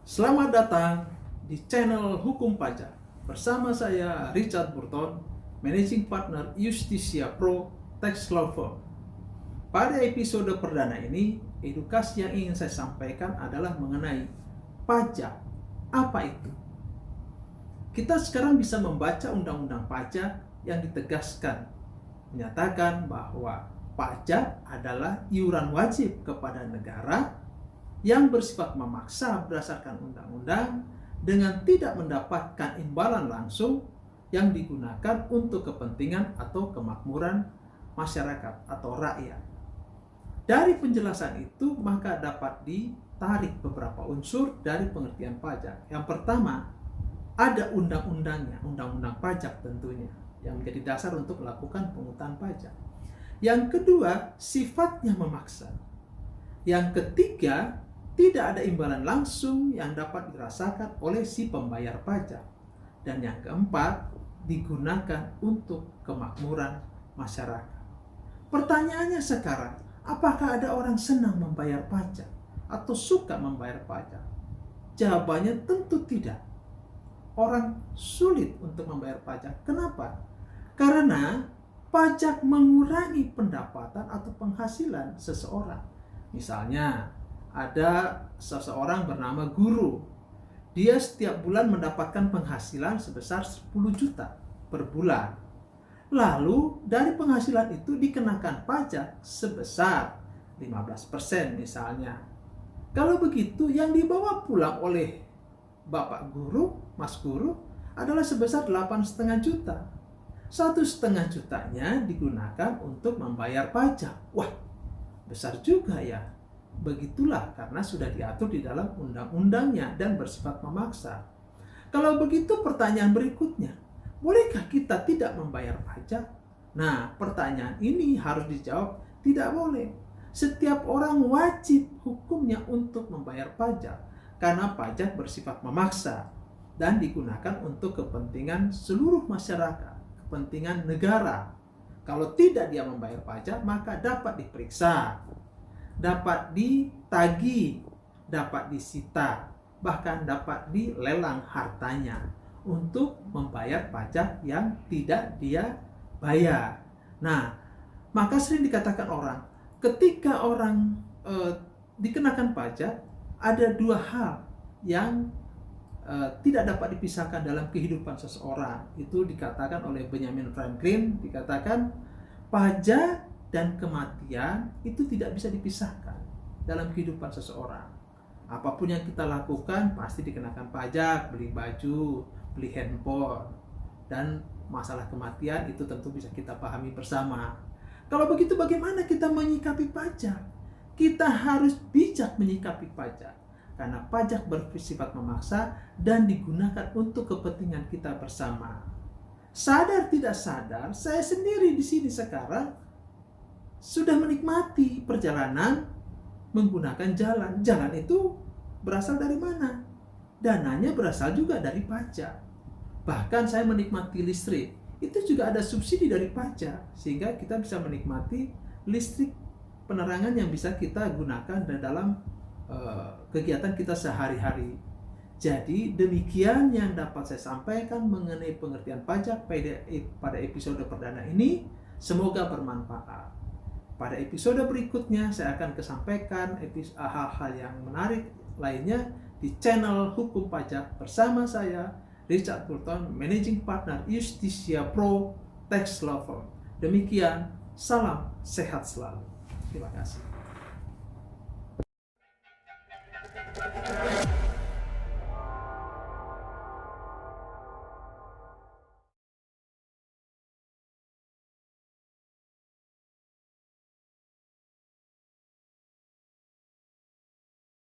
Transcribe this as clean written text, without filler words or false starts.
Selamat datang di channel Hukum Pajak. Bersama saya Richard Burton, Managing Partner Justisia Pro Tax Law Firm. Pada episode perdana ini, edukasi yang ingin saya sampaikan adalah mengenai pajak. Apa itu? Kita sekarang bisa membaca undang-undang pajak yang ditegaskan, menyatakan bahwa pajak adalah iuran wajib kepada negara yang bersifat memaksa berdasarkan undang-undang dengan tidak mendapatkan imbalan langsung yang digunakan untuk kepentingan atau kemakmuran masyarakat atau rakyat. Dari penjelasan itu maka dapat ditarik beberapa unsur dari pengertian pajak. Yang pertama, ada undang-undangnya, undang-undang pajak tentunya, yang menjadi dasar untuk melakukan pungutan pajak. Yang kedua, sifatnya memaksa. Yang ketiga, tidak ada imbalan langsung yang dapat dirasakan oleh si pembayar pajak. Dan yang keempat, digunakan untuk kemakmuran masyarakat. Pertanyaannya sekarang, apakah ada orang senang membayar pajak atau suka membayar pajak? Jawabannya tentu tidak. Orang sulit untuk membayar pajak. Kenapa? Karena pajak mengurangi pendapatan atau penghasilan seseorang. Misalnya, ada seseorang bernama guru. Dia setiap bulan mendapatkan penghasilan sebesar 10 juta per bulan. Lalu dari penghasilan itu dikenakan pajak sebesar 15% misalnya. Kalau begitu yang dibawa pulang oleh Bapak guru, Mas guru adalah sebesar 8,5 juta. 1,5 jutanya digunakan untuk membayar pajak. Wah, besar juga ya. Begitulah karena sudah diatur di dalam undang-undangnya dan bersifat memaksa. Kalau begitu pertanyaan berikutnya, bolehkah kita tidak membayar pajak? Nah, pertanyaan ini harus dijawab tidak boleh. Setiap orang wajib hukumnya untuk membayar pajak karena pajak bersifat memaksa dan digunakan untuk kepentingan seluruh masyarakat, kepentingan negara. Kalau tidak dia membayar pajak, maka dapat diperiksa, dapat ditagih, dapat disita, bahkan dapat dilelang hartanya untuk membayar pajak yang tidak dia bayar. Nah, maka sering dikatakan orang, ketika orang dikenakan pajak, ada dua hal yang tidak dapat dipisahkan dalam kehidupan seseorang. Itu dikatakan oleh Benjamin Franklin, dikatakan pajak dan kematian itu tidak bisa dipisahkan dalam kehidupan seseorang. Apapun yang kita lakukan pasti dikenakan pajak, beli baju, beli handphone, dan masalah kematian itu tentu bisa kita pahami bersama. Kalau begitu bagaimana kita menyikapi pajak? Kita harus bijak menyikapi pajak karena pajak bersifat memaksa dan digunakan untuk kepentingan kita bersama. Sadar tidak sadar, saya sendiri di sini sekarang sudah menikmati perjalanan menggunakan jalan. Jalan itu berasal dari mana? Dananya berasal juga dari pajak. Bahkan saya menikmati listrik, itu juga ada subsidi dari pajak, sehingga kita bisa menikmati listrik penerangan yang bisa kita gunakan dalam kegiatan kita sehari-hari. Jadi demikian yang dapat saya sampaikan mengenai pengertian pajak pada episode perdana ini. Semoga bermanfaat. Pada episode berikutnya saya akan kesampaikan hal-hal yang menarik lainnya di channel Hukum Pajak bersama saya Richard Burton, Managing Partner Justisia Pro Tax Law Firm. Demikian, salam sehat selalu. Terima kasih.